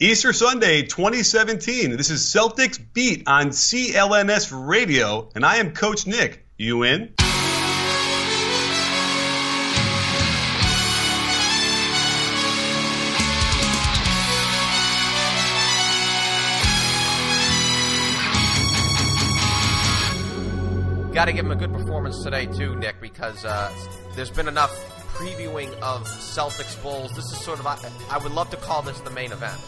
Easter Sunday 2017. This is Celtics Beat on CLNS Radio, and I am Coach Nick. You in? Got to give him a good performance today, too, Nick, because there's been enough previewing of Celtics Bulls. This is sort of, I would love to call this the main event.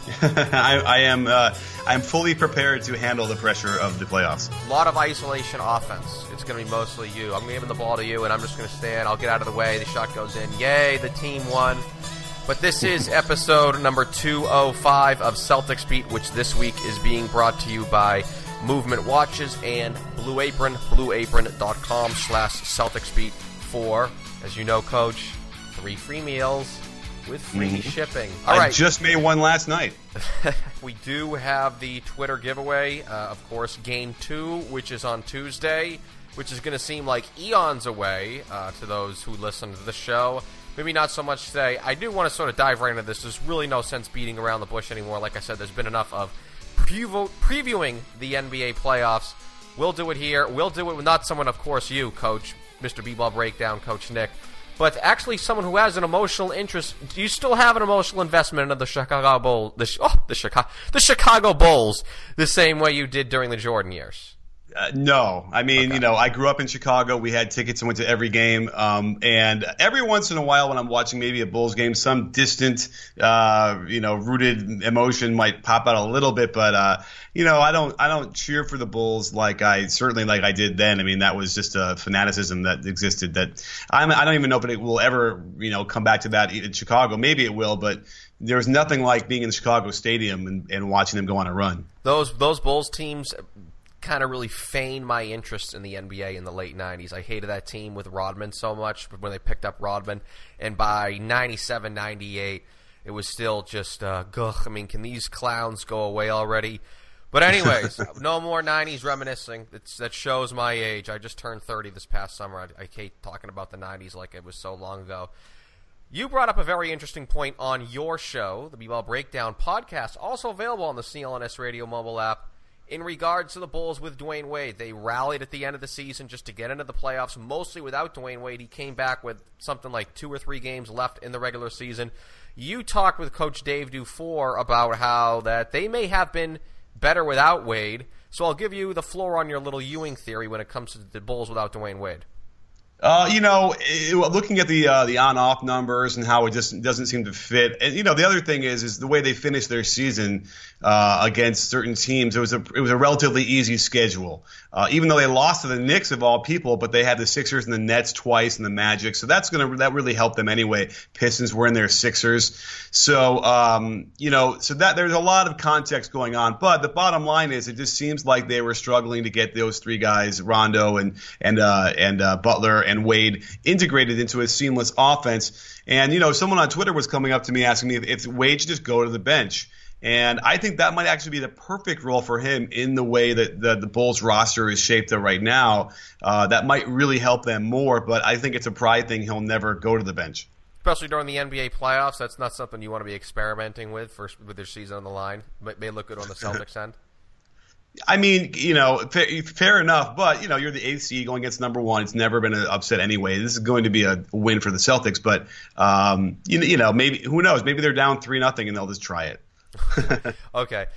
I'm fully prepared to handle the pressure of the playoffs. A lot of isolation offense. It's going to be mostly you. I'm giving the ball to you, and I'm just going to stand. I'll get out of the way. The shot goes in. Yay, the team won. But this is episode number 205 of Celtics Beat, which this week is being brought to you by Movement Watches and Blue Apron, blueapron.com/CelticsBeat for, as you know, Coach, 3 free meals with free shipping. All right. I just made one last night. We do have the Twitter giveaway, of course, Game 2, which is on Tuesday, which is going to seem like eons away to those who listen to the show. Maybe not so much today. I do want to sort of dive right into this. There's really no sense beating around the bush anymore. Like I said, there's been enough of previewing the NBA playoffs. We'll do it here. We'll do it with not someone, of course, you, Coach, Mr. B-Ball Breakdown, Coach Nick, but actually someone who has an emotional interest. Do you still have an emotional investment in the Chicago Bulls, the Chicago Bulls, the same way you did during the Jordan years? No. I mean, okay. I grew up in Chicago. We had tickets and went to every game. And every once in a while when I'm watching maybe a Bulls game, some distant, rooted emotion might pop out a little bit. But, I don't cheer for the Bulls like I did then. I mean, that was just a fanaticism that existed that I don't even know if it will ever, come back to that in Chicago. Maybe it will, but there's nothing like being in the Chicago Stadium and watching them go on a run. Those Bulls teams kind of really feigned my interest in the NBA in the late 90s. I hated that team with Rodman so much when they picked up Rodman, and by 97, 98, it was still just, I mean, can these clowns go away already? But anyways, no more 90s reminiscing. That shows my age. I just turned 30 this past summer. I hate talking about the 90s like it was so long ago. You brought up a very interesting point on your show, the B-Ball Breakdown podcast, also available on the CLNS Radio mobile app. In regards to the Bulls with Dwayne Wade, they rallied at the end of the season just to get into the playoffs, mostly without Dwayne Wade. He came back with something like 2 or 3 games left in the regular season. You talked with Coach Dave Dufour about how that they may have been better without Wade. So I'll give you the floor on your little Ewing theory when it comes to the Bulls without Dwayne Wade. Looking at the on-off numbers and how it just doesn't seem to fit. And, the other thing is the way they finished their season against certain teams. It was a relatively easy schedule. Even though they lost to the Knicks of all people, but they had the Sixers and the Nets twice and the Magic. So that really helped them anyway. Pistons were in their Sixers. So, so that there's a lot of context going on. But the bottom line is it just seems like they were struggling to get those 3 guys, Rondo and Butler and Wade, integrated into a seamless offense. And, someone on Twitter was coming up to me asking me if Wade should just go to the bench. And I think that might actually be the perfect role for him in the way that the Bulls roster is shaped up right now. That might really help them more, but I think it's a pride thing. He'll never go to the bench. Especially during the NBA playoffs, that's not something you want to be experimenting with their season on the line. May look good on the Celtics end. I mean, fair enough, but, you're the 8th seed going against number 1. It's never been an upset anyway. This is going to be a win for the Celtics, but, maybe, who knows? Maybe they're down 3-0 and they'll just try it. Okay.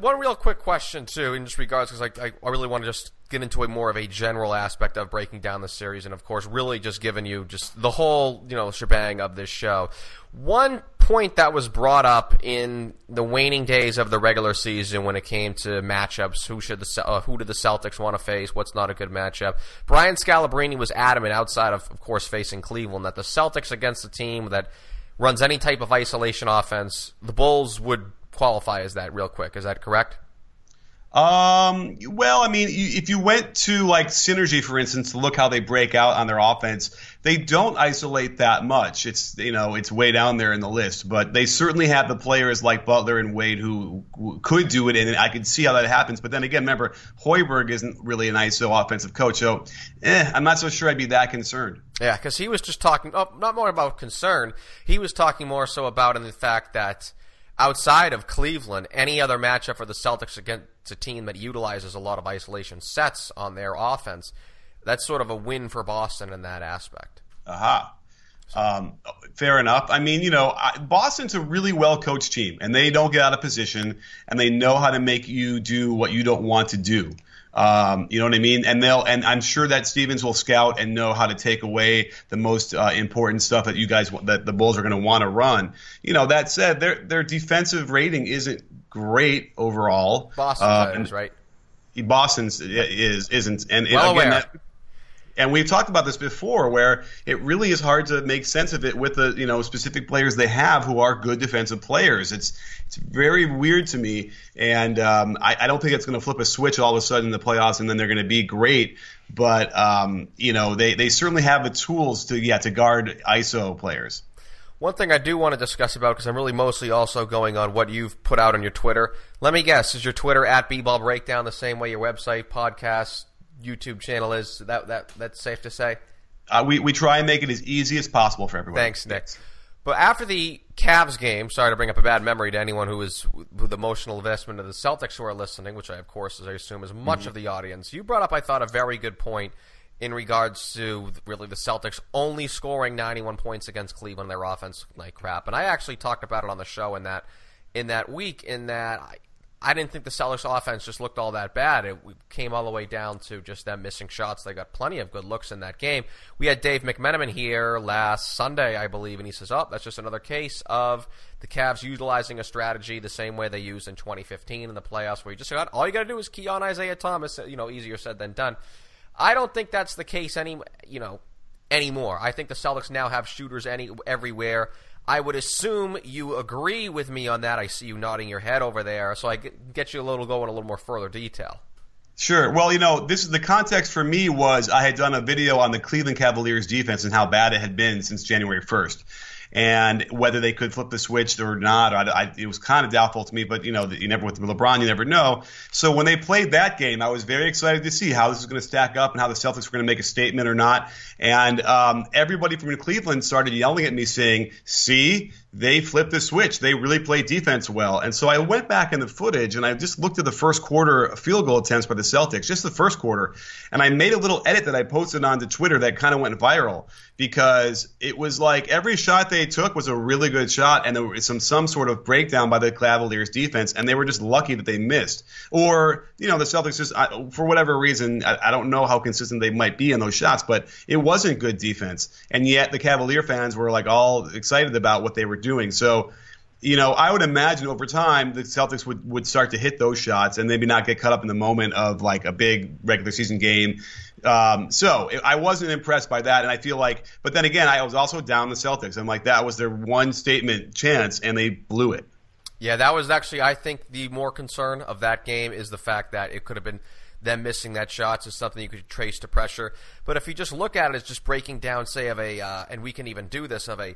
One real quick question, too, in just regards, because I really want to just get into a more of a general aspect of breaking down the series and, of course, really just giving you just the whole, shebang of this show. One point that was brought up in the waning days of the regular season when it came to matchups, who did the Celtics want to face, what's not a good matchup, Brian Scalabrine was adamant, outside of course, facing Cleveland, that the Celtics against a team that runs any type of isolation offense, the Bulls would qualify as that real quick. Is that correct? Well, I mean, if you went to like Synergy, for instance, to look how they break out on their offense, they don't isolate that much. It's way down there in the list, but they certainly have the players like Butler and Wade who could do it, and I could see how that happens. But then again, remember, Hoiberg isn't really an ISO offensive coach, so I'm not so sure I'd be that concerned. Yeah, because he was just talking, not more about concern. He was talking more so about in the fact that outside of Cleveland, any other matchup for the Celtics against a team that utilizes a lot of isolation sets on their offense, that's sort of a win for Boston in that aspect. Fair enough. I mean, Boston's a really well-coached team, and they don't get out of position, and they know how to make you do what you don't want to do. You know what I mean? And I'm sure that Stevens will scout and know how to take away the most important stuff that the Bulls are going to want to run. That said, their defensive rating isn't great overall. Boston's right? Boston's isn't, and well again, and we've talked about this before, where it really is hard to make sense of it with the specific players they have who are good defensive players. It's very weird to me, and I don't think it's going to flip a switch all of a sudden in the playoffs and then they're going to be great. But they certainly have the tools to guard ISO players. One thing I do want to discuss about, because I'm really mostly also going on what you've put out on your Twitter. Let me guess, is your Twitter at B-Ball Breakdown the same way your website, podcast, YouTube channel is? That's safe to say? We try and make it as easy as possible for everyone. Thanks, Nick. But after the Cavs game, sorry to bring up a bad memory to anyone who is with emotional investment of the Celtics who are listening, which I, of course, as I assume, is much of the audience. You brought up, I thought, a very good point in regards to really the Celtics only scoring 91 points against Cleveland. Their offense like crap. And I actually talked about it on the show in that week, in that I didn't think the Celtics offense just looked all that bad. It came all the way down to just them missing shots. They got plenty of good looks in that game. We had Dave McMenamin here last Sunday, I believe, and he says, that's just another case of the Cavs utilizing a strategy the same way they used in 2015 in the playoffs, where you just got all you got to do is key on Isaiah Thomas. Easier said than done. I don't think that's the case anymore. I think the Celtics now have shooters everywhere. I would assume you agree with me on that. I see you nodding your head over there, so I get you go in a little more further detail. Sure. Well, this is the context for me was I had done a video on the Cleveland Cavaliers defense and how bad it had been since January 1st. And whether they could flip the switch or not, it was kind of doubtful to me. But you never with LeBron, you never know. So when they played that game, I was very excited to see how this was going to stack up and how the Celtics were going to make a statement or not. And everybody from Cleveland started yelling at me, saying, "See, they flipped the switch. They really played defense well." And so I went back in the footage and I just looked at the first quarter field goal attempts by the Celtics, just the first quarter, and I made a little edit that I posted onto Twitter that kind of went viral, because it was like every shot they took was a really good shot, and there was some sort of breakdown by the Cavaliers defense, and they were just lucky that they missed. Or, the Celtics just, for whatever reason, I don't know how consistent they might be in those shots, but it wasn't good defense. And yet the Cavalier fans were like all excited about what they were doing. So, I would imagine over time the Celtics would start to hit those shots and maybe not get caught up in the moment of like a big regular season game. So I wasn't impressed by that, and I feel like, but then again, I was also down the Celtics. I'm like, that was their one statement chance, and they blew it. Yeah, that was actually, I think, the more concern of that game is the fact that it could have been them missing that shots is something you could trace to pressure. But if you just look at it as just breaking down, say, of a, and we can even do this, of a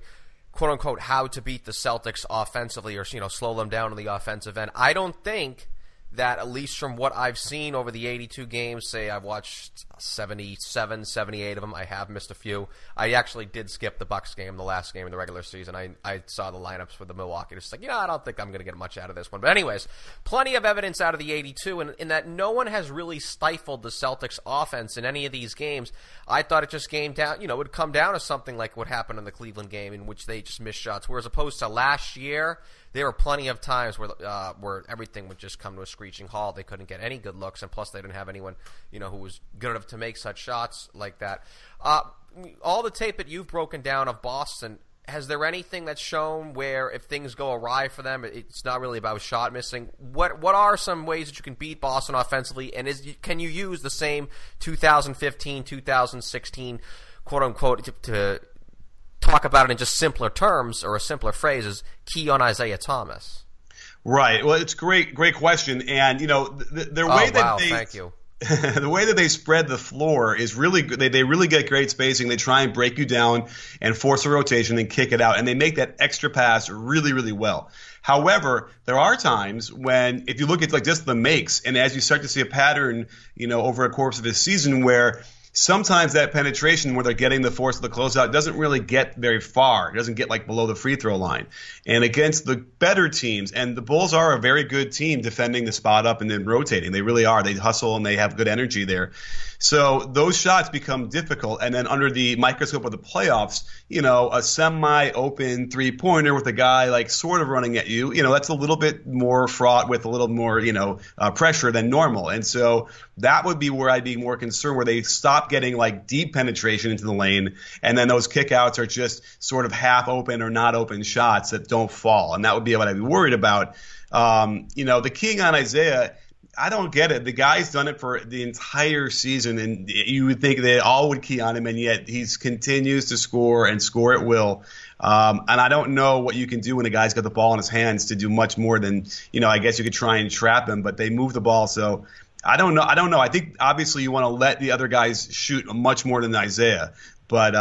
quote-unquote how to beat the Celtics offensively or, slow them down on the offensive end, I don't think that, at least from what I've seen over the 82 games, say I've watched 77, 78 of them. I have missed a few. I actually did skip the Bucks game, the last game in the regular season. I saw the lineups for the Milwaukee. It's like, I don't think I'm going to get much out of this one. But anyways, plenty of evidence out of the 82, and in that no one has really stifled the Celtics offense in any of these games. I thought it just came down, it would come down to something like what happened in the Cleveland game, in which they just missed shots. Whereas opposed to last year, there were plenty of times where everything would just come to a screeching halt. They couldn't get any good looks, and plus they didn't have anyone, who was good enough to make such shots like that. All the tape that you've broken down of Boston, has there anything that's shown where if things go awry for them, it's not really about shot missing? What are some ways that you can beat Boston offensively, and can you use the same 2015, 2016, quote-unquote, to talk about it in just simpler terms or a simpler phrase as key on Isaiah Thomas? Right. Well, it's great question. And, the way that thank you. The way that they spread the floor is really good. They really get great spacing. They try and break you down and force a rotation and kick it out. And they make that extra pass really, really well. However, there are times when, if you look at like just the makes, and as you start to see a pattern, over a course of this season where sometimes that penetration where they're getting the force of the closeout doesn't really get very far. It doesn't get like below the free throw line. And against the better teams, and the Bulls are a very good team defending the spot up and then rotating. They really are. They hustle and they have good energy there. So those shots become difficult. And then under the microscope of the playoffs, a semi-open three-pointer with a guy like sort of running at you, that's a little bit more fraught with a little more, pressure than normal. And so that would be where I'd be more concerned, where they stop getting like deep penetration into the lane, and then those kickouts are just sort of half open or not open shots that don't fall. And that would be what I'd be worried about. The king on Isaiah, I don't get it. The guy's done it for the entire season, and you would think they all would key on him, and yet he continues to score and score at will. And I don't know what you can do when a guy's got the ball in his hands to do much more than, I guess you could try and trap him, but they move the ball. So I don't know. I think obviously you want to let the other guys shoot much more than Isaiah, but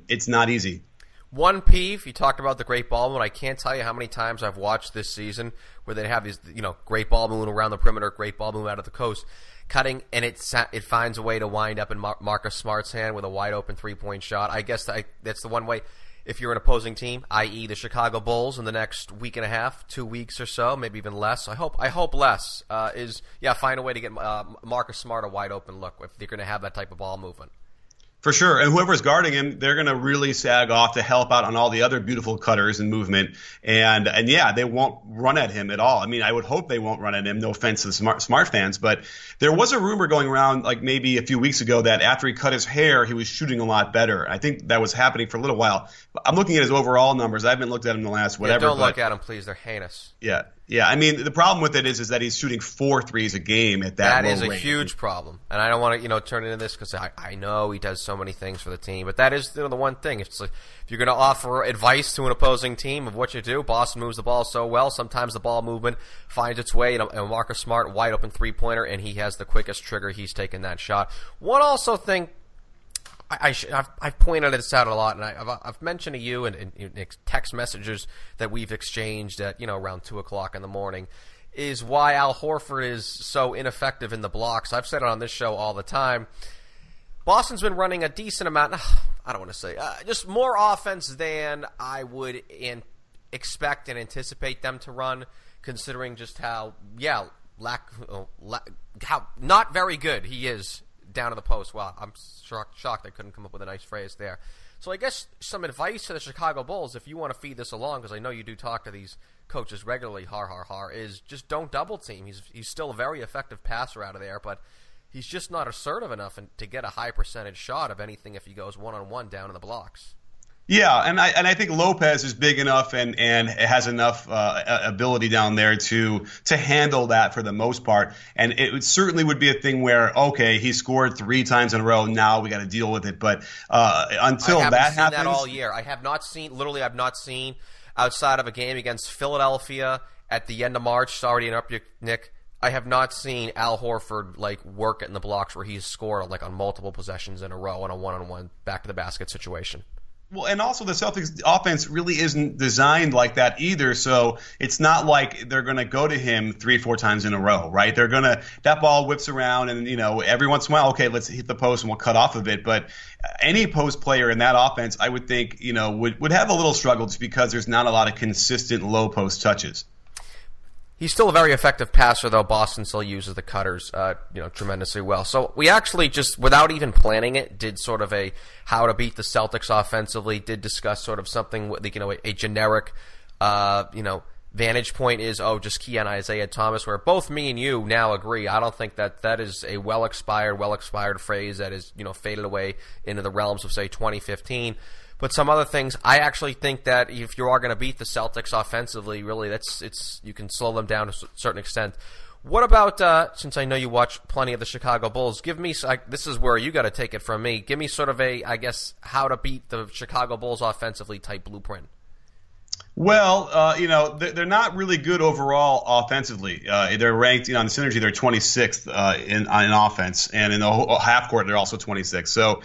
it's not easy. One peeve, you talked about the great ball movement. I can't tell you how many times I've watched this season where they have these, great ball movement around the perimeter, great ball movement out of the coast, cutting, and it finds a way to wind up in Marcus Smart's hand with a wide open three-point shot. I guess that's the one way. If you're an opposing team, i.e. the Chicago Bulls in the next week and a half, 2 weeks or so, maybe even less. I hope less find a way to get Marcus Smart a wide open look if they're going to have that type of ball movement. For sure. And whoever's guarding him, they're going to really sag off to help out on all the other beautiful cutters and movement. And yeah, they won't run at him at all. I mean, I would hope they won't run at him. No offense to the smart fans. But there was a rumor going around like maybe a few weeks ago that after he cut his hair, he was shooting a lot better. I think that was happening for a little while. I'm looking at his overall numbers. I haven't looked at him in the last whatever. Don't look at him, please. They're heinous. Yeah. Yeah, I mean, the problem with it is that he's shooting 4 threes a game at that low rate. That is a huge problem. And I don't want to, turn into this because I know he does so many things for the team. But that is the one thing. It's like if you're going to offer advice to an opposing team of what you do, Boston moves the ball so well. Sometimes the ball movement finds its way in a Marcus Smart wide open three-pointer, and he has the quickest trigger. He's taken that shot. One also thing, I've pointed this out a lot, and I've mentioned to you in text messages that we've exchanged at around 2 o'clock in the morning, is why Al Horford is so ineffective in the blocks. I've said it on this show all the time. Boston's been running a decent amount. I don't want to say just more offense than I would expect and anticipate them to run, considering just how how not very good he is down to the post. Wow, I'm shocked I couldn't come up with a nice phrase there. So I guess some advice to the Chicago Bulls, if you want to feed this along, because I know you do talk to these coaches regularly, is just don't double team. He's still a very effective passer out of there, but he's just not assertive enough to get a high percentage shot of anything if he goes one-on-one down in the blocks. Yeah, and I think Lopez is big enough and has enough ability down there to handle that for the most part. And it certainly would be a thing where, okay, he scored 3 times in a row. Now we got to deal with it. But until that happens, I haven't seen that all year. I've not seen outside of a game against Philadelphia at the end of March. Sorry to interrupt you, Nick. I have not seen Al Horford work in the blocks where he's scored on multiple possessions in a row on a one-on-one back to the basket situation. Well, and also the Celtics offense really isn't designed like that either. So it's not like they're going to go to him 3-4 times in a row, right? They're going to – that ball whips around and, every once in a while, okay, let's hit the post and we'll cut off of it. But any post player in that offense, I would think, would have a little struggle just because there's not a lot of consistent low post touches. He's still a very effective passer, though. Boston still uses the cutters, tremendously well. So we actually just, without even planning it, did sort of a how to beat the Celtics offensively. Did discuss sort of something a generic, vantage point is just key on Isaiah Thomas. Where both me and you now agree. I don't think that is a well expired phrase that is faded away into the realms of say 2015. But some other things, I actually think that if you are going to beat the Celtics offensively, really, you can slow them down to a certain extent. What about, since I know you watch plenty of the Chicago Bulls, give me, this is where you got to take it from me, give me sort of how to beat the Chicago Bulls offensively type blueprint. Well, they're not really good overall offensively. They're ranked, on the synergy, they're 26th in offense, and in the half court, they're also 26th. So,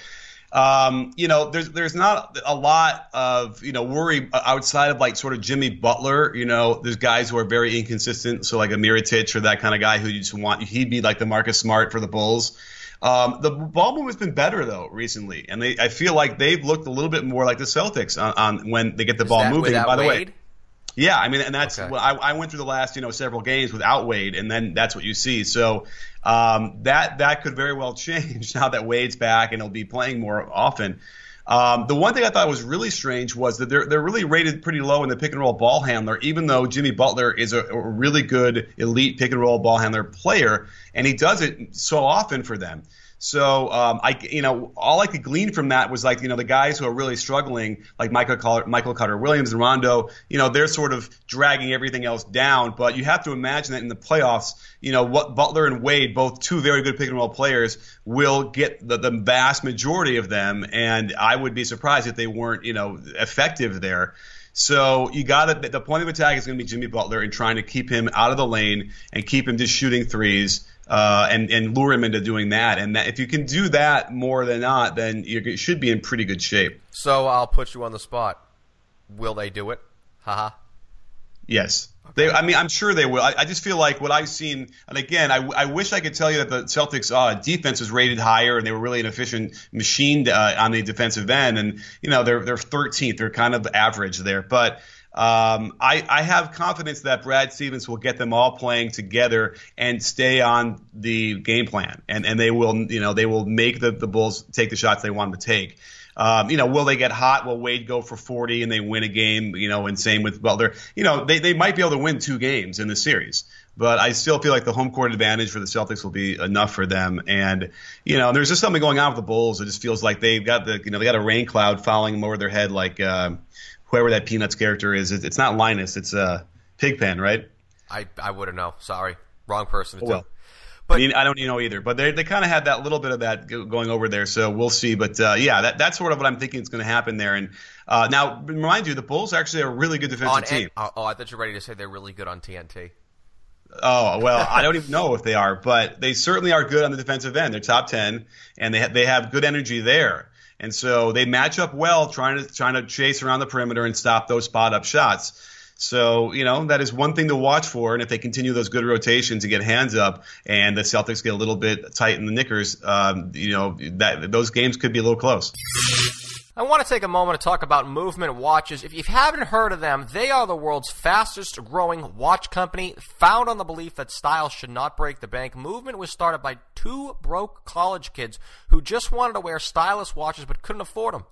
there's not a lot of, worry outside of sort of Jimmy Butler. There's guys who are very inconsistent. So like a Mirotic or that kind of guy who you just want, he'd be like the Marcus Smart for the Bulls. The ball movement's been better though recently, and I feel like they've looked a little bit more like the Celtics on when they get the ball moving. By the way, yeah, I mean, and that's okay. I went through the last several games without Wade, and then that's what you see. So that could very well change now that Wade's back and he'll be playing more often. The one thing I thought was really strange was that they're really rated pretty low in the pick and roll ball handler, even though Jimmy Butler is a really good elite pick and roll ball handler player, and he does it so often for them. So all I could glean from that was like the guys who are really struggling, like Michael Carter-Williams and Rondo, they're sort of dragging everything else down. But you have to imagine that in the playoffs, what Butler and Wade, both two very good pick and roll players, will get the vast majority of them, and I would be surprised if they weren't effective there. So the point of attack is going to be Jimmy Butler and trying to keep him out of the lane and keep him just shooting threes. And lure him into doing that. And if you can do that more than not, then you should be in pretty good shape. So I'll put you on the spot. Will they do it? Haha. Yes. Okay. I'm sure they will. I just feel like what I've seen, and again, I wish I could tell you that the Celtics defense was rated higher and they were really an efficient machine on the defensive end. And, they're 13th. They're kind of average there. But I have confidence that Brad Stevens will get them all playing together and stay on the game plan, and they will make the Bulls take the shots they want them to take. Will they get hot? Will Wade go for 40 and they win a game? And same with Butler. They might be able to win 2 games in the series, but I still feel like the home court advantage for the Celtics will be enough for them. And there's just something going on with the Bulls. It just feels like they've got they got a rain cloud following them over their head, like whoever that Peanuts character is. It's not Linus. It's Pigpen, right? I wouldn't know. Sorry. Wrong person to tell. But I don't know either. But they kind of had that little bit of that going over there, so we'll see. But, that's sort of what I'm thinking is going to happen there. And now, remind you, the Bulls actually are a really good defensive team. I thought you were ready to say they're really good on TNT. Oh, well, I don't even know if they are, but they certainly are good on the defensive end. They're top 10, and they have good energy there. And so they match up well, trying to chase around the perimeter and stop those spot-up shots. So, that is one thing to watch for. And if they continue those good rotations and get hands up and the Celtics get a little bit tight in the knickers, those games could be a little close. I want to take a moment to talk about Movement Watches. If you haven't heard of them, they are the world's fastest growing watch company, found on the belief that style should not break the bank. Movement was started by 2 broke college kids who just wanted to wear stylish watches but couldn't afford them.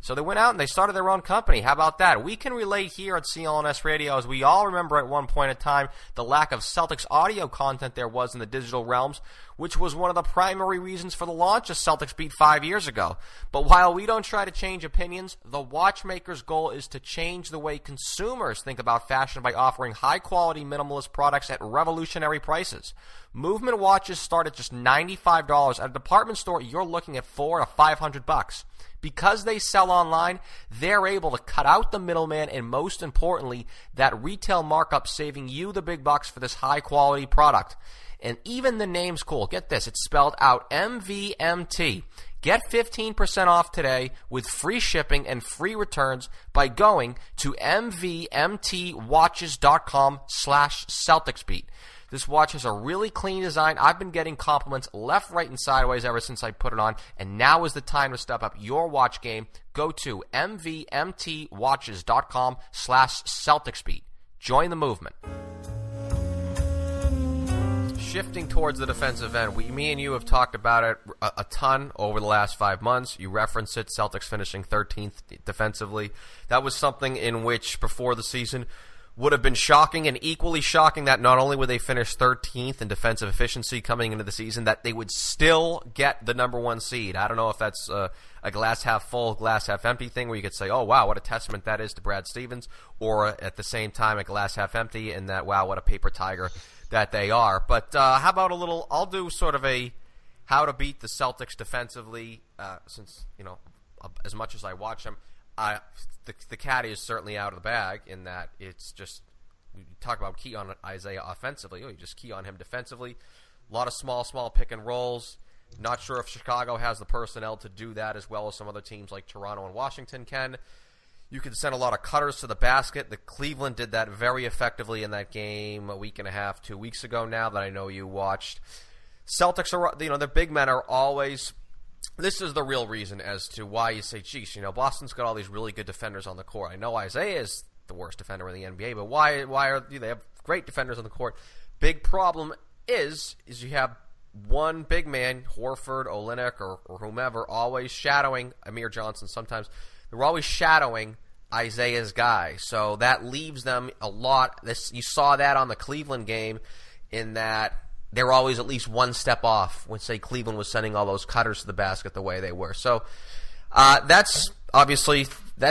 So they went out and they started their own company. How about that? We can relate here at CLNS Radio, as we all remember at one point in time the lack of Celtics audio content there was in the digital realms, which was one of the primary reasons for the launch of Celtics Beat 5 years ago. But while we don't try to change opinions, the watchmaker's goal is to change the way consumers think about fashion by offering high-quality minimalist products at revolutionary prices. Movement watches start at just $95. At a department store, you're looking at $400 to $500. Because they sell online, they're able to cut out the middleman and, most importantly, that retail markup, saving you the big bucks for this high-quality product. And even the name's cool. Get this. It's spelled out MVMT. Get 15% off today with free shipping and free returns by going to mvmtwatches.com/CelticsBeat. This watch has a really clean design. I've been getting compliments left, right, and sideways ever since I put it on, and now is the time to step up your watch game. Go to mvmtwatches.com/CelticsBeat. Join the movement. Shifting towards the defensive end, me and you have talked about it a ton over the last 5 months. You referenced it, Celtics finishing 13th defensively. That was something in which, before the season, would have been shocking, and equally shocking that not only would they finish 13th in defensive efficiency coming into the season, that they would still get the number 1 seed. I don't know if that's a glass half full, glass half empty thing where you could say, oh, wow, what a testament that is to Brad Stevens, or at the same time a glass half empty and that, wow, what a paper tiger that they are. But how about a little, I'll do sort of a how to beat the Celtics defensively, since, as much as I watch them, the cat is certainly out of the bag in that it's just, we talk about key on Isaiah offensively. You just key on him defensively. A lot of small pick and rolls. Not sure if Chicago has the personnel to do that as well as some other teams like Toronto and Washington can. You can send a lot of cutters to the basket. The Cleveland did that very effectively in that game a week and a half, 2 weeks ago now that I know you watched. Celtics are, their big men are always. This is the real reason as to why you say, geez, Boston's got all these really good defenders on the court. I know Isaiah is the worst defender in the NBA, but why are they have great defenders on the court? Big problem is you have one big man, Horford, Olynyk, or whomever, always shadowing Amir Johnson. Sometimes they're always shadowing Isaiah's guy, so that leaves them a lot. You saw that on the Cleveland game, in that they were always at least one step off when, say, Cleveland was sending all those cutters to the basket the way they were. So that's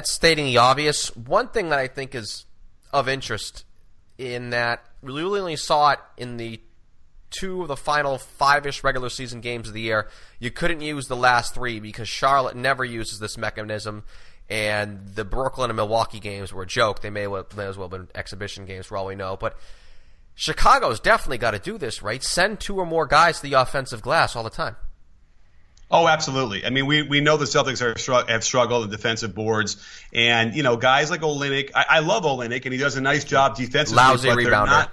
stating the obvious. One thing that I think is of interest in that we really only saw it in the 2 of the final 5-ish regular season games of the year. You couldn't use the last 3 because Charlotte never uses this mechanism, and the Brooklyn and Milwaukee games were a joke. They may as well have been exhibition games for all we know, but Chicago's definitely got to do this, right? Send 2 or more guys to the offensive glass all the time. Oh, absolutely. I mean, we know the Celtics have struggled in defensive boards, and guys like Olynyk. I love Olynyk, and he does a nice job defensively. Lousy rebounder.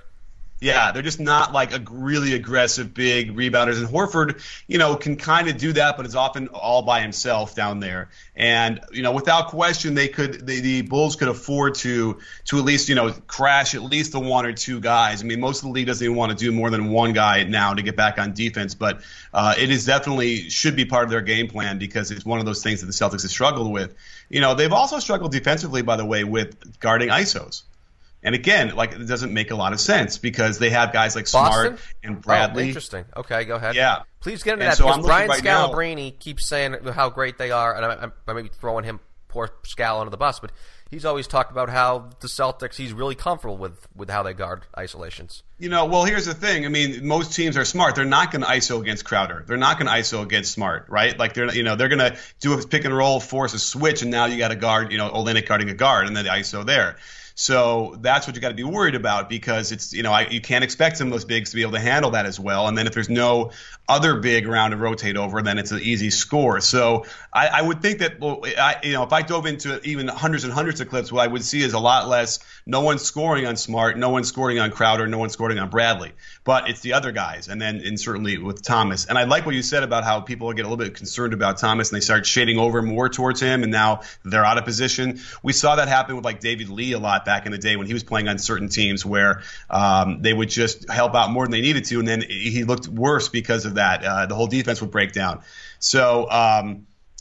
They're just not like a really aggressive big rebounders. And Horford, can kind of do that, but is often all by himself down there. And without question, the Bulls could afford to at least crash at least the 1 or 2 guys. I mean, most of the league doesn't even want to do more than 1 guy now to get back on defense, but it is definitely should be part of their game plan because it's one of those things that the Celtics have struggled with. They've also struggled defensively, by the way, with guarding ISOs. And again, it doesn't make a lot of sense because they have guys like Boston? Smart and Bradley. Oh, interesting. Okay, go ahead. Yeah. Please get into and that so because Brian Scalabrine now, keeps saying how great they are, and I may be throwing him, poor Scal, under the bus, but he's always talked about how the Celtics, he's really comfortable with how they guard isolations. Well, here's the thing. I mean, most teams are smart. They're not going to ISO against Crowder. They're not going to ISO against Smart, right? They're going to do a pick and roll, force a switch, and now you got to guard, Olynyk guarding a guard, and then the ISO there. So that's what you got to be worried about because it's you can't expect some of those bigs to be able to handle that as well. And then if there's no other big around to rotate over, then it's an easy score. So I would think that if I dove into even hundreds and hundreds of clips, what I would see is a lot less. No one's scoring on Smart, no one's scoring on Crowder, no one's scoring on Bradley. But it's the other guys, and certainly with Thomas. And I like what you said about how people get a little bit concerned about Thomas and they start shading over more towards him, and now they're out of position. We saw that happen with David Lee a lot back in the day when he was playing on certain teams where they would just help out more than they needed to, and then he looked worse because of that. The whole defense would break down. So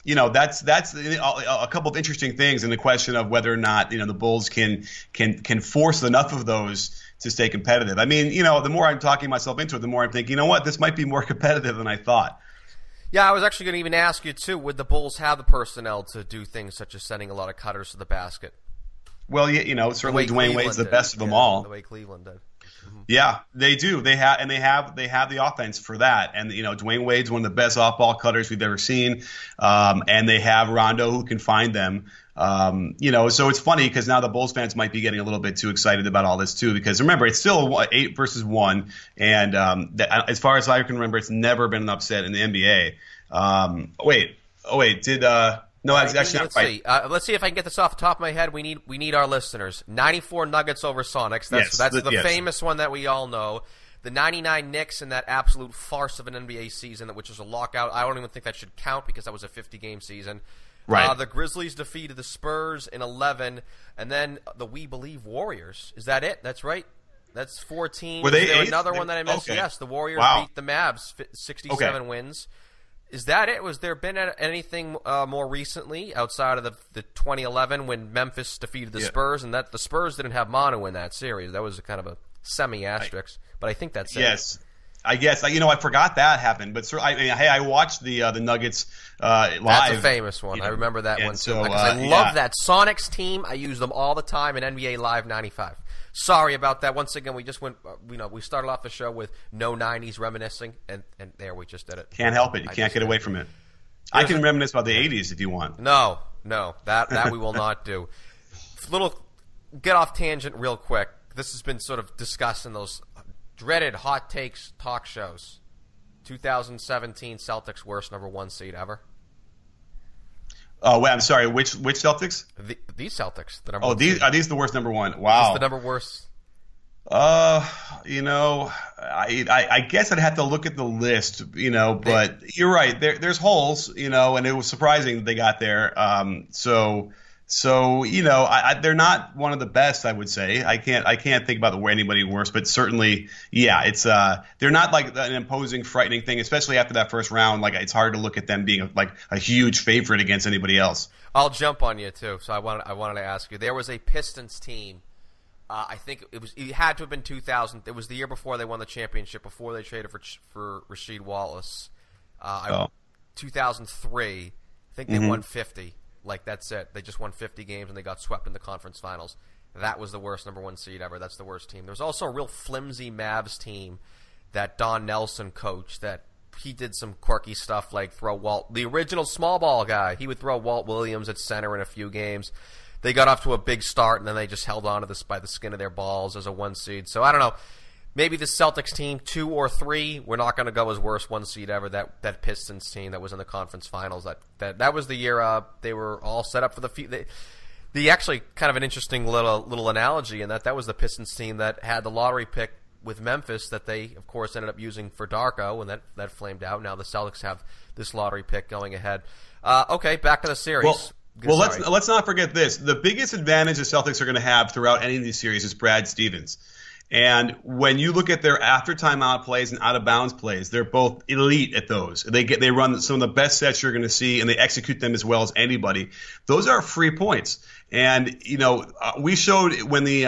that's a couple of interesting things in the question of whether or not the Bulls can force enough of those to stay competitive. I mean, the more I'm talking myself into it, the more I'm thinking, this might be more competitive than I thought. Yeah, I was actually going to even ask you too, would the Bulls have the personnel to do things such as sending a lot of cutters to the basket? Well, certainly Dwayne Wade's the best of them all. The way Cleveland did. Mm-hmm. Yeah, they do. They have the offense for that. And Dwayne Wade's one of the best off-ball cutters we've ever seen. And they have Rondo who can find them. So it's funny because now the Bulls fans might be getting a little bit too excited about all this too. Because remember, it's still 8 versus 1, and as far as I can remember, it's never been an upset in the NBA. No, that's actually not right. Let's see if I can get this off the top of my head. We need our listeners. 94 Nuggets over Sonics. That's the famous one that we all know. The 99 Knicks in that absolute farce of an NBA season, which was a lockout. I don't even think that should count because that was a 50-game season. Right. The Grizzlies defeated the Spurs in 11, and then the We Believe Warriors. Is that it? That's right. That's 14. Were they Is there another one that I missed? Okay. Yes, the Warriors beat the Mavs, 67 wins. Is that it? Was there been anything more recently outside of the 2011 when Memphis defeated the Spurs, and that the Spurs didn't have Manu in that series? That was kind of a semi-asterisk, but I think that's it. Yes. I guess I forgot that happened, but I watched the Nuggets live. That's a famous one. I remember that one too. So, I love that Sonics team. I use them all the time in NBA Live 95. Sorry about that. Once again, we just went. We started off the show with no 90s reminiscing, and there we just did it. Can't help it. You can't get away from it. I can reminisce about the 80s if you want. No, that we will not do. Get off tangent real quick. This has been sort of discussed in those dreaded hot takes talk shows. 2017 Celtics worst number 1 seed ever. Oh, wait, I'm sorry. Which Celtics? These Celtics. The number are these the worst number 1? Wow. It's the number worst. I guess I'd have to look at the list, but you're right. There's holes, and it was surprising that they got there. They're not one of the best, I would say. I can't think about anybody worse, but certainly, yeah, it's they're not like an imposing, frightening thing, especially after that first round. Like, it's hard to look at them being like a huge favorite against anybody else. I'll jump on you too. So I wanted to ask you. There was a Pistons team. I think it had to have been 2000. It was the year before they won the championship, before they traded for Rasheed Wallace. 2003. I think they won 50. Like, that's it. They just won 50 games and they got swept in the conference finals. That was the worst number one seed ever. That's the worst team. There was also a real flimsy Mavs team that Don Nelson coached that he did some quirky stuff like throw the original small ball guy. He would throw Walt Williams at center in a few games. They got off to a big start, and then they just held on to this by the skin of their balls as a one seed. So I don't know. Maybe the Celtics team, 2 or 3, we're not going to go as worst one seed ever. That Pistons team that was in the conference finals, that was the year they were all set up for the actually kind of an interesting little analogy, in that was the Pistons team that had the lottery pick with Memphis that they, of course, ended up using for Darko, and that flamed out. Now the Celtics have this lottery pick going ahead. Okay, back to the series. Well, let's not forget this. The biggest advantage the Celtics are going to have throughout any of these series is Brad Stevens. And when you look at their after timeout plays and out of bounds plays, they're both elite at those. They run some of the best sets you're going to see, and they execute them as well as anybody. Those are free points. And we showed when the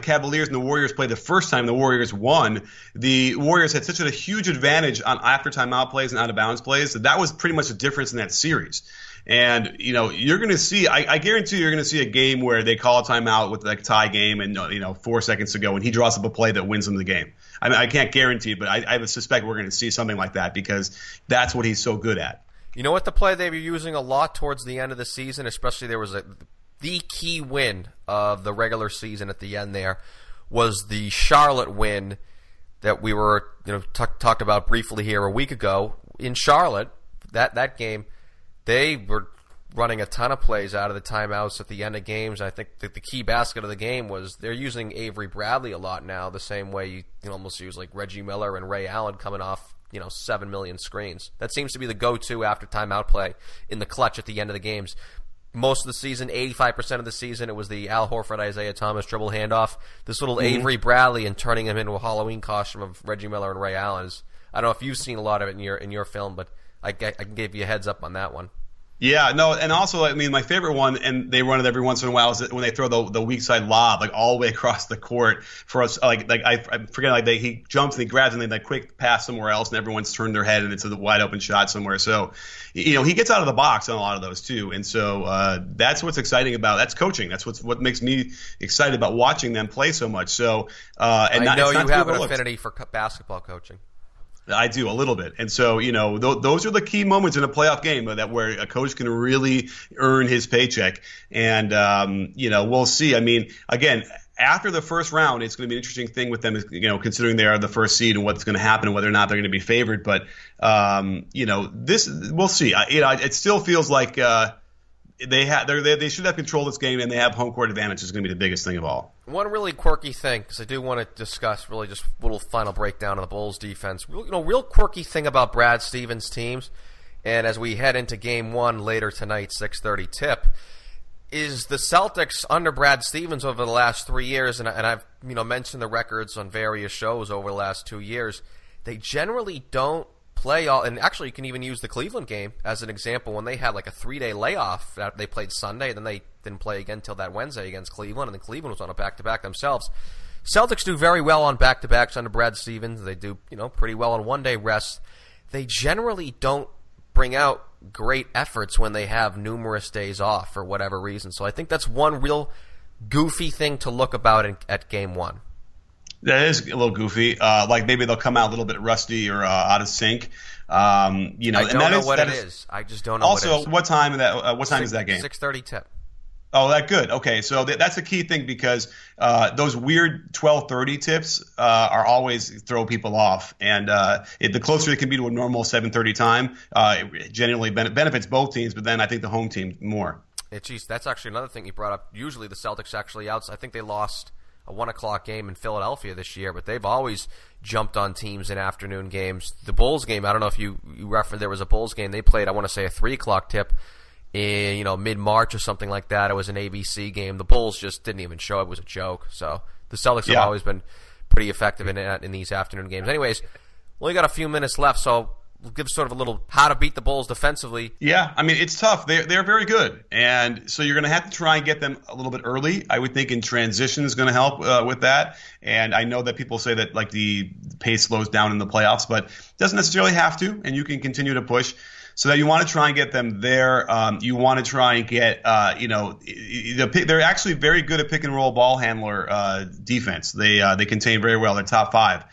Cavaliers and the Warriors played the first time, the Warriors won. The Warriors had such a huge advantage on after timeout plays and out of bounds plays that was pretty much the difference in that series. And, you're going to see, I guarantee you're going to see a game where they call a timeout with like a tie game and, 4 seconds to go, and he draws up a play that wins them the game. I mean, I can't guarantee, but I would suspect we're going to see something like that because that's what he's so good at. You know what the play they were using a lot towards the end of the season, especially there was the key win of the regular season at the end there was the Charlotte win that we were talked about briefly here a week ago. In Charlotte, that game, they were running a ton of plays out of the timeouts at the end of games. I think that the key basket of the game was they're using Avery Bradley a lot now, the same way you can almost use like Reggie Miller and Ray Allen coming off 7 million screens. That seems to be the go-to after timeout play in the clutch at the end of the games. Most of the season, 85% of the season, it was the Al Horford, Isaiah Thomas dribble handoff. This little Avery Bradley and turning him into a Halloween costume of Reggie Miller and Ray Allen. I don't know if you've seen a lot of it in your film, but I can give you a heads up on that one. Yeah, no, and also, I mean, my favorite one, and they run it every once in a while, is when they throw the weak side lob, like all the way across the court for us. Like I forget, like he jumps and he grabs and they like quick pass somewhere else, and everyone's turned their head and it's a wide open shot somewhere. So, he gets out of the box on a lot of those too, and so that's what's exciting about. That's coaching. That's what makes me excited about watching them play so much. So, and I know you have an affinity for basketball coaching. I do a little bit, and so those are the key moments in a playoff game where a coach can really earn his paycheck, and we'll see. I mean, again, after the first round, it's going to be an interesting thing with them, considering they are the first seed and what's going to happen and whether or not they're going to be favored. But this we'll see. It still feels like they should have control of this game, and they have home court advantage is going to be the biggest thing of all. One really quirky thing, because I do want to discuss really just a little final breakdown of the Bulls defense. Real quirky thing about Brad Stevens' teams, and as we head into Game 1 later tonight, 6:30 tip, is the Celtics under Brad Stevens over the last 3 years, and I've mentioned the records on various shows over the last 2 years, they generally don't play all, and actually you can even use the Cleveland game as an example when they had like a 3-day layoff. They played Sunday, then they didn't play again until that Wednesday against Cleveland, and then Cleveland was on a back-to-back themselves. Celtics do very well on back-to-backs under Brad Stevens. They do pretty well on one-day rests. They generally don't bring out great efforts when they have numerous days off for whatever reason. So I think that's one real goofy thing to look about at Game 1. That is a little goofy. Like maybe they'll come out a little bit rusty or out of sync. I don't know what it is. I just don't know. Also, what it is. what time is that game? 6:30 tip. Oh, that good. Okay, so that's a key thing because those weird 12:30 tips are always throw people off, and the closer it can be to a normal 7:30 time, it generally benefits both teams. But then I think the home team more. Geez, that's actually another thing you brought up. Usually the Celtics actually I think they lost a 1 o'clock game in Philadelphia this year, but they've always jumped on teams in afternoon games. The Bulls game, I don't know if you referenced, there was a Bulls game they played, I want to say a 3 o'clock tip in mid-March or something like that. It was an ABC game. The Bulls just didn't even show. It was a joke. So the Celtics have always been pretty effective in these afternoon games. Anyways, we only got a few minutes left, so we'll give sort of a little how to beat the Bulls defensively. Yeah, I mean, it's tough. They're very good. And so you're going to have to try and get them a little bit early. I would think in transition is going to help with that. And I know that people say that like the pace slows down in the playoffs, but it doesn't necessarily have to, and you can continue to push. So that you want to try and get them there. You want to try and get, they're actually very good at pick and roll ball handler defense. They contain very well. They're top 5,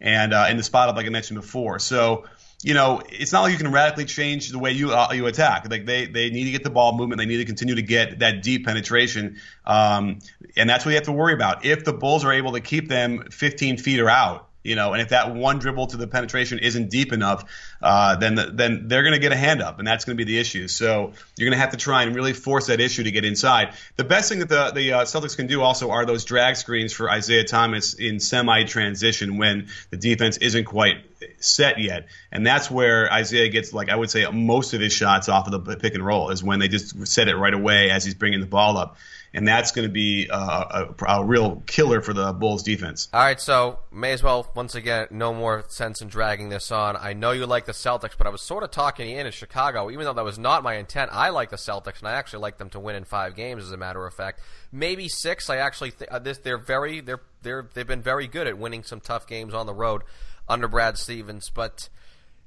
and in the spot up like I mentioned before. So it's not like you can radically change the way you attack. Like they need to get the ball movement. They need to continue to get that deep penetration, and that's what you have to worry about. If the Bulls are able to keep them 15 feet or out. And if that one dribble to the penetration isn't deep enough, then they're going to get a hand up, and that's going to be the issue. So you're going to have to try and really force that issue to get inside. The best thing that the Celtics can do also are those drag screens for Isaiah Thomas in semi-transition when the defense isn't quite set yet. And that's where Isaiah gets, like I would say, most of his shots off of the pick and roll is when they just set it right away as he's bringing the ball up. And that's going to be a real killer for the Bulls defense. All right, so may as well, once again, no more sense in dragging this on. I know you like the Celtics, but I was sort of talking you in Chicago. Even though that was not my intent, I like the Celtics, and I actually like them to win in 5 games, as a matter of fact. Maybe 6. I actually they've been very good at winning some tough games on the road under Brad Stevens, but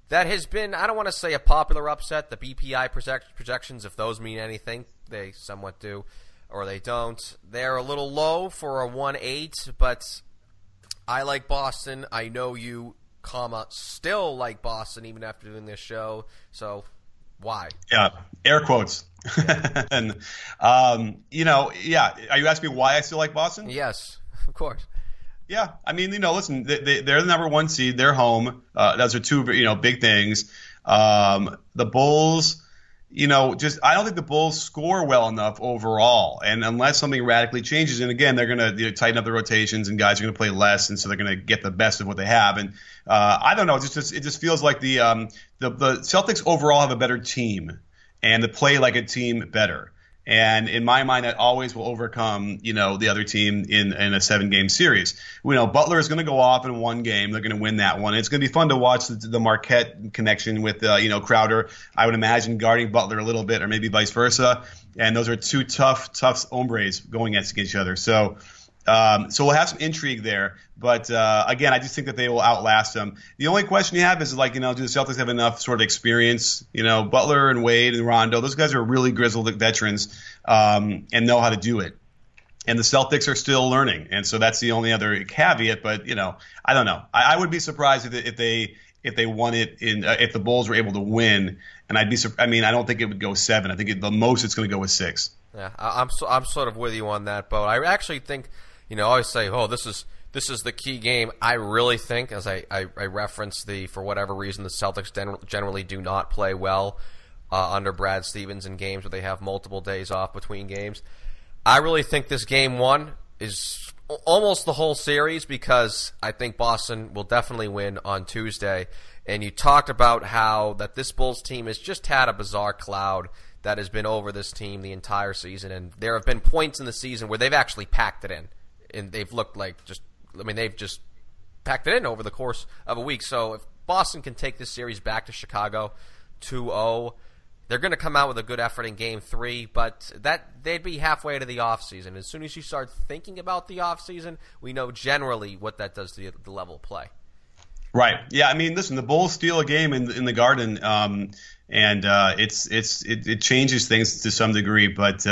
that has been, I don't want to say a popular upset. The BPI projections, if those mean anything, they somewhat do. Or they don't. They're a little low for a 1-8, but I like Boston. I know you, still like Boston even after doing this show. So why? Yeah, air quotes. And are you asking me why I still like Boston? Yes, of course. Yeah, I mean, listen, they're the number 1 seed. They're home. Those are 2, big things. The Bulls. I don't think the Bulls score well enough overall. And unless something radically changes, and again, they're going to tighten up the rotations and guys are going to play less, and so they're going to get the best of what they have. And I don't know, it just feels like the Celtics overall have a better team and they play like a team better. And in my mind, that always will overcome, the other team in a 7-game series. Butler is going to go off in 1 game. They're going to win that one. And it's going to be fun to watch the Marquette connection with, Crowder, I would imagine, guarding Butler a little bit, or maybe vice versa. And those are 2 tough hombres going against each other. So we'll have some intrigue there. But, again, I just think that they will outlast them. The only question you have is, do the Celtics have enough sort of experience? Butler and Wade and Rondo, those guys are really grizzled veterans and know how to do it. And the Celtics are still learning. And so that's the only other caveat. But, I don't know. I would be surprised if they won it if the Bulls were able to win. And I don't think it would go 7. I think the most it's going to go with 6. Yeah, I'm sort of with you on that, Bo. I actually think, I always say, this is the key game. I really think, as I reference for whatever reason, the Celtics generally do not play well under Brad Stevens in games where they have multiple days off between games. I really think this game 1 is almost the whole series because I think Boston will definitely win on Tuesday. And you talked about how that this Bulls team has just had a bizarre cloud that has been over this team the entire season. And there have been points in the season where they've actually packed it in. And they've looked like they've just packed it in over the course of a week. So if Boston can take this series back to Chicago 2-0, they're going to come out with a good effort in Game 3, but they'd be halfway to the offseason. As soon as you start thinking about the offseason, we know generally what that does to the level of play. Right. Yeah, I mean, listen, the Bulls steal a game in the Garden, and it changes things to some degree, but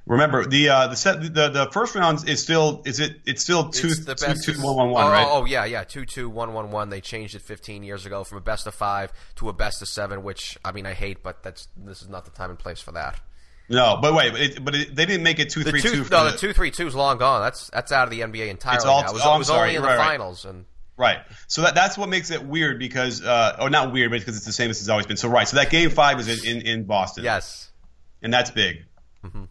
remember, the first round is still 2-2-1-1, right? Oh yeah, 2-2-1-1-1. They changed it 15 years ago from a best of 5 to a best of 7, which I hate, but this is not the time and place for that. No, but wait, they didn't make it 2-3-2. No, the 2-3-2 is long gone. That's out of the NBA entirely now. It was only in the finals and. Right. So that's what makes it weird because, or not weird, but because it's the same as it's always been. So right. So that Game 5 is in Boston. Yes. And that's big. Mm-hmm.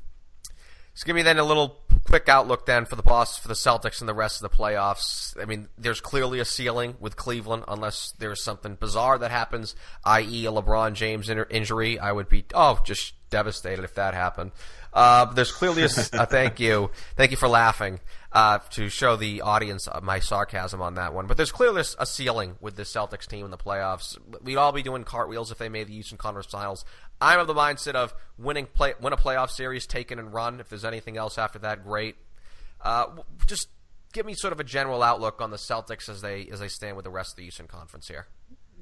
So give me then a little quick outlook then for the Celtics and the rest of the playoffs. I mean, there's clearly a ceiling with Cleveland unless there's something bizarre that happens, i.e. a LeBron James injury. I would be just devastated if that happened. There's clearly a thank you for laughing to show the audience my sarcasm on that one. But there's clearly a ceiling with this Celtics team in the playoffs. We'd all be doing cartwheels if they made the Eastern Conference Finals. I'm of the mindset of win a playoff series, take it and run. If there's anything else after that, great. Just give me sort of a general outlook on the Celtics as they stand with the rest of the Eastern Conference here.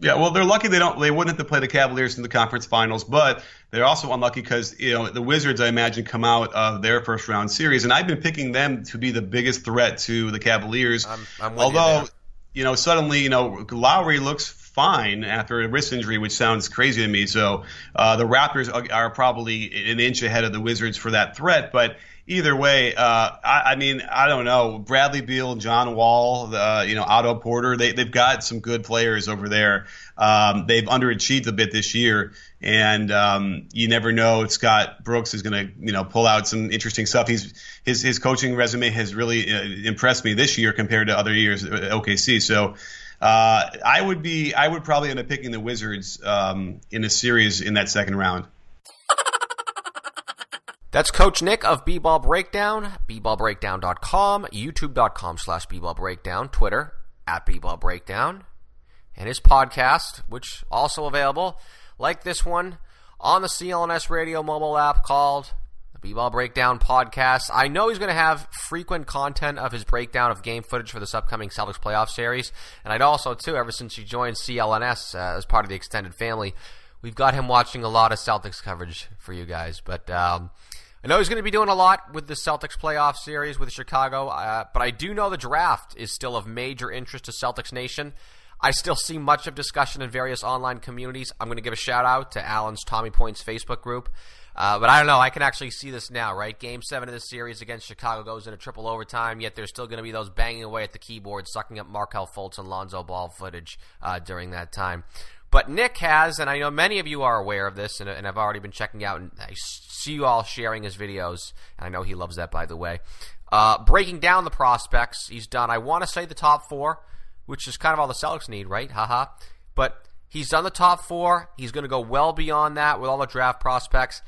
Yeah, well, they're lucky they wouldn't have to play the Cavaliers in the conference finals, but they're also unlucky because the Wizards, I imagine, come out of their first round series, and I've been picking them to be the biggest threat to the Cavaliers. I'm with Although, you there. Suddenly, Lowry looks fine after a wrist injury, which sounds crazy to me. So the Raptors are probably an inch ahead of the Wizards for that threat, but. Either way, I don't know. Bradley Beal, John Wall, Otto Porter, they've got some good players over there. They've underachieved a bit this year, and you never know if Scott Brooks is going to, pull out some interesting stuff. His coaching resume has really impressed me this year compared to other years at OKC. So I would probably end up picking the Wizards in a series in that second round. That's Coach Nick of B-Ball Breakdown, bballbreakdown.com, youtube.com/bballbreakdown, Twitter, @bballbreakdown, and his podcast, which also available, like this one, on the CLNS radio mobile app called the B-Ball Breakdown Podcast. I know he's going to have frequent content of his breakdown of game footage for this upcoming Celtics playoff series, and I'd also, too, ever since he joined CLNS as part of the extended family, we've got him watching a lot of Celtics coverage for you guys, but I know he's going to be doing a lot with the Celtics playoff series with Chicago, but I do know the draft is still of major interest to Celtics Nation. I still see much of discussion in various online communities. I'm going to give a shout-out to Alan's Tommy Points Facebook group. But I don't know. I can actually see this now, right? Game 7 of this series against Chicago goes into triple overtime, yet there's still going to be those banging away at the keyboard, sucking up Markelle Fultz and Lonzo Ball footage during that time. But Nick has, and I know many of you are aware of this, and I've already been checking out, and I see you all sharing his videos, and I know he loves that, by the way. Breaking down the prospects, he's done, I want to say the top 4, which is kind of all the Celtics need, right? Haha. But he's done the top 4. He's going to go well beyond that with all the draft prospects.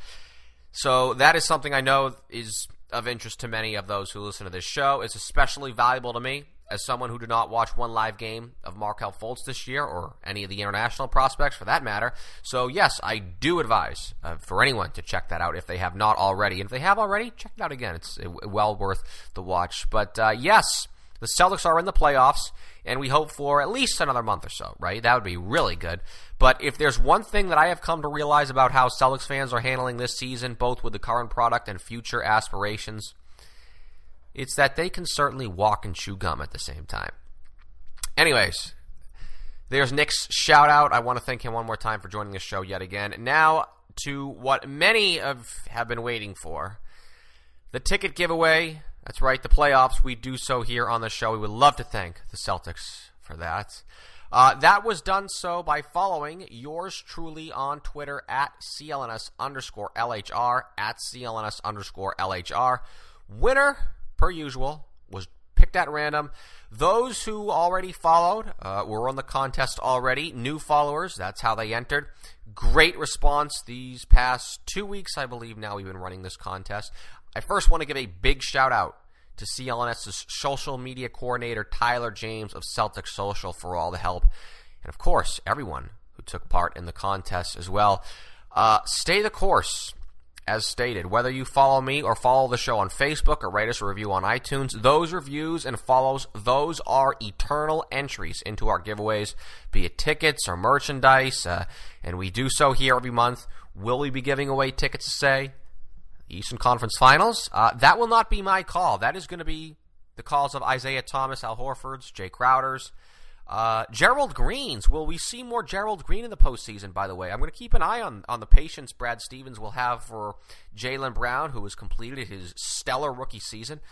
So that is something I know is of interest to many of those who listen to this show. It's especially valuable to me as someone who did not watch one live game of Markelle Fultz this year, or any of the international prospects for that matter. So yes, I do advise for anyone to check that out if they have not already. And if they have already, check it out again. It's well worth the watch. But yes, the Celtics are in the playoffs, and we hope for at least another month or so, right? That would be really good. But if there's one thing that I have come to realize about how Celtics fans are handling this season, both with the current product and future aspirations, it's that they can certainly walk and chew gum at the same time. Anyways, there's Nick's shout-out. I want to thank him one more time for joining the show yet again. Now to what many have been waiting for, the ticket giveaway. That's right, the playoffs. We do so here on the show. We would love to thank the Celtics for that. That was done so by following yours truly on Twitter @CLNS_LHR, @CLNS_LHR. Winner, per usual, was picked at random. Those who already followed were on the contest already. New followers, that's how they entered. Great response these past 2 weeks, I believe now we've been running this contest. I first want to give a big shout out to CLNS's social media coordinator, Tyler James of Celtic Social, for all the help. And of course, everyone who took part in the contest as well. Stay the course, as stated. Whether you follow me or follow the show on Facebook or write us a review on iTunes, those reviews and follows, those are eternal entries into our giveaways, be it tickets or merchandise, and we do so here every month. Will we be giving away tickets to, say, Eastern Conference Finals? That will not be my call. That is going to be the calls of Isaiah Thomas, Al Horford's, Jay Crowder's, Gerald Green's. Will we see more Gerald Green in the postseason, by the way? I'm going to keep an eye on the patience Brad Stevens will have for Jaylen Brown, who has completed his stellar rookie season.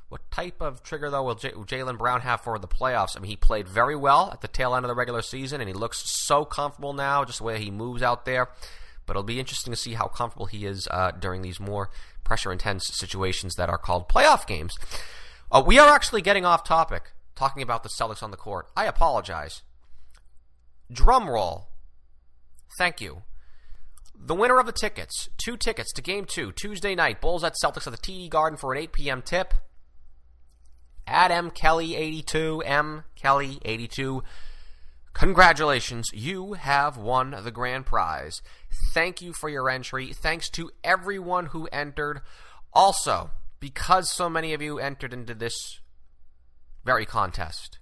What type of trigger, though, will Jaylen Brown have for the playoffs? I mean, he played very well at the tail end of the regular season, and he looks so comfortable now, just the way he moves out there. But it'll be interesting to see how comfortable he is during these more pressure-intense situations that are called playoff games. We are actually getting off topic, talking about the Celtics on the court. I apologize. Drum roll. Thank you. The winner of the tickets, 2 tickets to Game 2, Tuesday night, Bulls at Celtics at the TD Garden for an 8 p.m. tip, at mkelly82, mkelly82. Congratulations, you have won the grand prize. Thank you for your entry. Thanks to everyone who entered. Also, because so many of you entered into this very contest,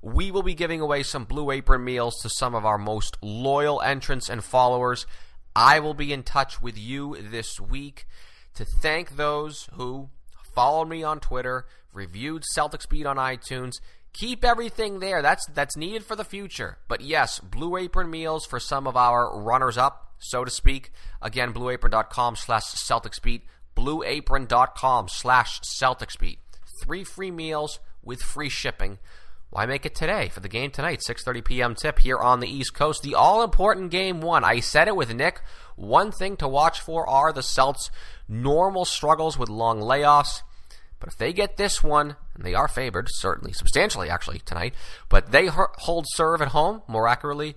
we will be giving away some Blue Apron meals to some of our most loyal entrants and followers. I will be in touch with you this week to thank those who followed me on Twitter, reviewed Celtics Beat on iTunes. Keep everything there. That's needed for the future. But yes, Blue Apron meals for some of our runners-up, so to speak. Again, blueapron.com/CelticsBeat. blueapron.com/CelticsBeat. 3 free meals with free shipping. Why make it today for the game tonight? 6:30 p.m. tip here on the East Coast. The all-important Game 1. I said it with Nick. One thing to watch for are the Celts' normal struggles with long layoffs. But if they get this one, and they are favored, certainly, substantially actually, tonight, but they hold serve at home, more accurately.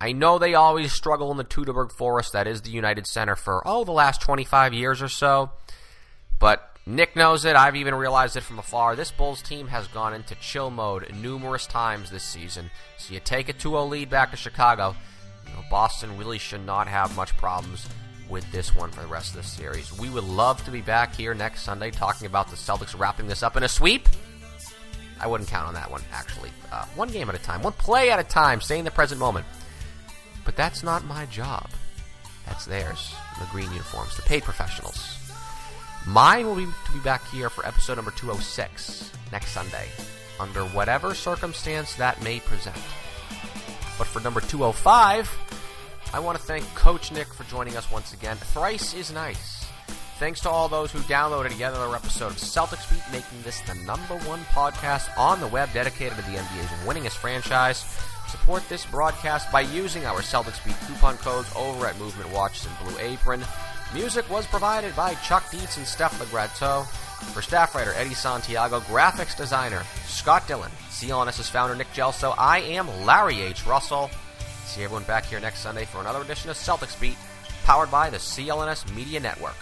I know they always struggle in the Teutoburg Forest, that is the United Center, for, the last 25 years or so. But Nick knows it. I've even realized it from afar. This Bulls team has gone into chill mode numerous times this season. So you take a 2-0 lead back to Chicago. Boston really should not have much problems with this one for the rest of this series. We would love to be back here next Sunday talking about the Celtics wrapping this up in a sweep. I wouldn't count on that one, actually. One game at a time, one play at a time, stay in the present moment. But that's not my job. That's theirs, the green uniforms, the paid professionals. Mine will be to be back here for episode number 206 next Sunday, under whatever circumstance that may present. But for number 205, I want to thank Coach Nick for joining us once again. Thrice is nice. Thanks to all those who downloaded yet another episode of Celtics Beat, making this the #1 podcast on the web dedicated to the NBA's winningest franchise. Support this broadcast by using our Celtics Beat coupon codes over at Movement Watches and Blue Apron. Music was provided by Chuck Dietz and Steph Legrateau. For staff writer Eddie Santiago, graphics designer Scott Dillon, CLNS's founder Nick Gelso, I am Larry H. Russell. See everyone back here next Sunday for another edition of Celtics Beat, powered by the CLNS Media Network.